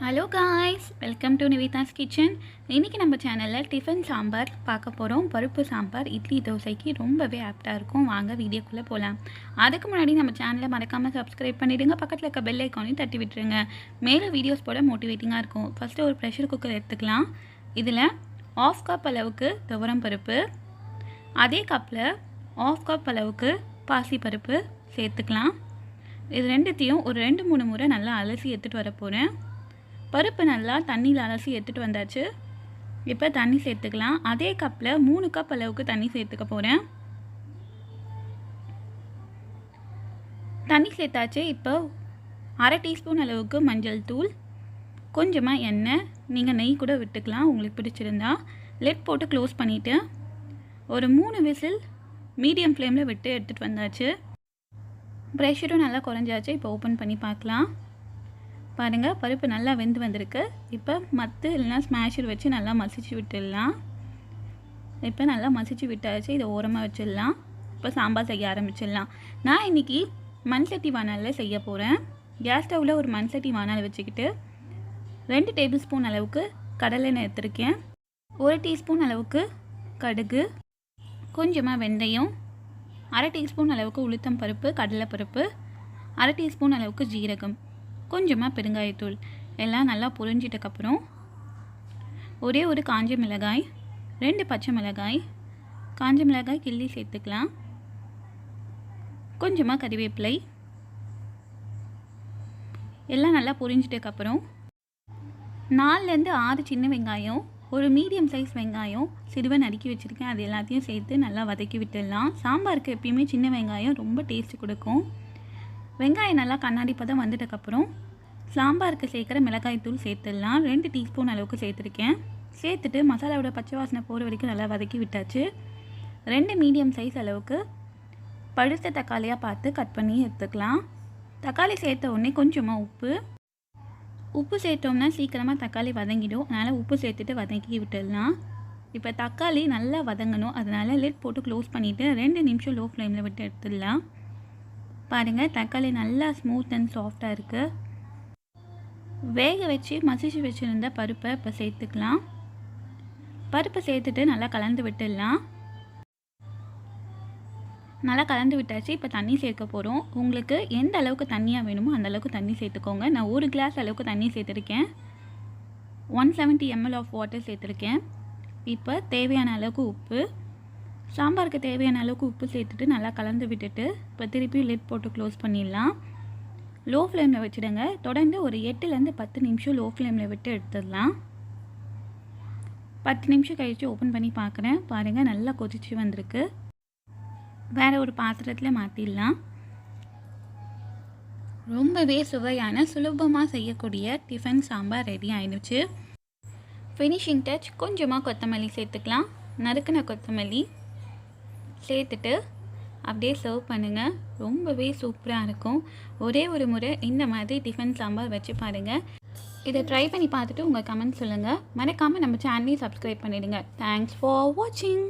Hello guys, welcome to Nivitha's kitchen. இன்றைக்கி நம்ம சேனலில் டிஃபன் சாம்பார் பார்க்க போகிறோம். பருப்பு சாம்பார் இட்லி தோசைக்கு ரொம்பவே ஆப்டாக இருக்கும். வாங்க வீடியோக்குள்ளே போகலாம். அதுக்கு முன்னாடி நம்ம சேனலை மறக்காமல் சப்ஸ்கிரைப் பண்ணிவிடுங்க. பக்கத்தில் இருக்க பெல் ஐக்கானையும் தட்டி விட்டுருங்க. மேலே வீடியோஸ் போட மோட்டிவேட்டிங்காக இருக்கும். ஃபஸ்ட்டு ஒரு ப்ரெஷர் குக்கர் எடுத்துக்கலாம். இதில் 1/2 கப் அளவுக்கு துவரம் பருப்பு, அதே கப்பில் 1/2 கப் அளவுக்கு பாசிப்பருப்பு சேர்த்துக்கலாம். இது ரெண்டுத்தையும் ஒரு 2-3 முறை நல்லா அலசி எடுத்துகிட்டு வர போகிறேன். பருப்பு நல்லா தண்ணியில் அலசி எடுத்துகிட்டு வந்தாச்சு. இப்போ தண்ணி சேர்த்துக்கலாம். அதே கப்பில் 3 கப் அளவுக்கு தண்ணி சேர்த்துக்க போகிறேன். தண்ணி சேர்த்தாச்சு. இப்போ 1/2 டீஸ்பூன் அளவுக்கு மஞ்சள் தூள், கொஞ்சமாக எண்ணெய், நீங்கள் நெய் கூட விட்டுக்கலாம் உங்களுக்கு பிடிச்சிருந்தா. லெட் போட்டு க்ளோஸ் பண்ணிவிட்டு ஒரு 3 விசில் மீடியம் ஃப்ளேமில் விட்டு எடுத்துகிட்டு வந்தாச்சு. ப்ரெஷரும் நல்லா குறைஞ்சாச்சு. இப்போ ஓப்பன் பண்ணி பார்க்கலாம். பாருங்கள், பருப்பு நல்லா வெந்து வந்திருக்கு. இப்போ மத்து இல்லைனா ஸ்மாஷர் வச்சு நல்லா மசிச்சு விட்டுடலாம். இப்போ நல்லா மசிச்சு விட்டாச்சு. இதை ஓரமாக வச்சிடலாம். இப்போ சாம்பார் செய்ய ஆரம்பிச்சிடலாம். நான் இன்றைக்கி மண் சட்டி வானலில் செய்ய போகிறேன். கேஸ் ஸ்டவ்வில் ஒரு மண் சட்டி வானல் வச்சுக்கிட்டு 2 டேபிள் ஸ்பூன் அளவுக்கு கடலெண்ணெய் எடுத்துருக்கேன். 1 டீஸ்பூன் அளவுக்கு கடுகு, கொஞ்சமாக வெந்தயம், 1/2 டீஸ்பூன் அளவுக்கு உளுத்தம் பருப்பு, கடலைப்பருப்பு, 1/2 டீஸ்பூன் அளவுக்கு ஜீரகம், கொஞ்சமாக பெருங்காயத்தூள் எல்லாம் நல்லா புரிஞ்சிட்டக்கப்புறம் ஒரே ஒரு காஞ்ச மிளகாய், 2 பச்சை மிளகாய், காஞ்ச மிளகாய் கிள்ளி சேர்த்துக்கலாம். கொஞ்சமாக கறிவேப்பிலை எல்லாம் நல்லா புரிஞ்சிட்டக்கப்புறம் 4லேருந்து 6 சின்ன வெங்காயம், ஒரு மீடியம் சைஸ் வெங்காயம் சிறுவை நறுக்கி வச்சுருக்கேன். அது எல்லாத்தையும் சேர்த்து நல்லா வதக்கி விட்டுடலாம். சாம்பாருக்கு எப்பயுமே சின்ன வெங்காயம் ரொம்ப டேஸ்ட்டு கொடுக்கும். வெங்காயம் நல்லா கண்ணாடி பதம் வந்துட்டக்கப்புறம் சாம்பாருக்கு சேர்க்குற மிளகாய்த்தூள் சேர்த்துடலாம். 2 டீஸ்பூன் அளவுக்கு சேர்த்துருக்கேன். சேர்த்துட்டு மசாலாவோட பச்சை வாசனை போகிற வரைக்கும் நல்லா வதக்கி விட்டாச்சு. 2 மீடியம் சைஸ் அளவுக்கு பழுத்த தக்காளியாக பார்த்து கட் பண்ணி எடுத்துக்கலாம். தக்காளி சேர்த்த உடனே கொஞ்சமாக உப்பு சேர்த்தோம்னா சீக்கிரமாக தக்காளி வதங்கிடும். அதனால் உப்பு சேர்த்துட்டு வதக்கி விட்டுடலாம். இப்போ தக்காளி நல்லா வதங்கணும். அதனால் லிட் போட்டு க்ளோஸ் பண்ணிவிட்டு 2 நிமிஷம் லோ ஃப்ளேமில் விட்டு எடுத்துடலாம். பாருங்கள், தக்காளி நல்லா ஸ்மூத் அண்ட் சாஃப்டாக இருக்குது. வேக வச்சு மசிச்சு வச்சுருந்த பருப்பை இப்போ சேர்த்துக்கலாம். பருப்பை சேர்த்துட்டு நல்லா கலந்து விட்டுடலாம். நல்லா கலந்து விட்டாச்சு. இப்போ தண்ணி சேர்க்க போகிறோம். உங்களுக்கு எந்த அளவுக்கு தண்ணியாக வேணுமோ அந்த அளவுக்கு தண்ணி சேர்த்துக்கோங்க. நான் 1 கிளாஸ் அளவுக்கு தண்ணி சேர்த்துருக்கேன். 170 ml ஆஃப் வாட்டர் சேர்த்துருக்கேன். இப்போ தேவையான அளவுக்கு உப்பு, சாம்பாருக்கு தேவையான அளவுக்கு உப்பு சேர்த்துட்டு நல்லா கலந்து விட்டுட்டு இப்போ திருப்பி லிட் போட்டு க்ளோஸ் பண்ணிடலாம். லோ ஃப்ளேமில் வச்சுடுங்க. தொடர்ந்து ஒரு 8லேருந்து 10 நிமிஷம் லோ ஃப்ளேமில் விட்டு எடுத்துடலாம். 10 நிமிஷம் கழித்து ஓப்பன் பண்ணி பார்க்குறேன். பாருங்கள், நல்லா கொதிச்சு வந்திருக்கு. வேறு ஒரு பாத்திரத்தில் மாற்றிடலாம். ரொம்பவே சுவையான சுலபமாக செய்யக்கூடிய டிஃபன் சாம்பார் ரெடி ஆயிடுச்சு. ஃபினிஷிங் டச் கொஞ்சமாக கொத்தமல்லி சேர்த்துக்கலாம். நறுக்கின கொத்தமல்லி சேர்த்துட்டு அப்படியே சர்வ் பண்ணுங்கள். ரொம்பவே சூப்பராக இருக்கும். ஒரே ஒரு முறை இந்த மாதிரி டிஃபன் சாம்பார் வச்சு பாருங்கள். இதை ட்ரை பண்ணி பார்த்துட்டு உங்கள் கமெண்ட் சொல்லுங்கள். மறக்காமல் நம்ம சேனலையும் சப்ஸ்கிரைப் பண்ணிவிடுங்க. தேங்க்ஸ் ஃபார் வாட்சிங்.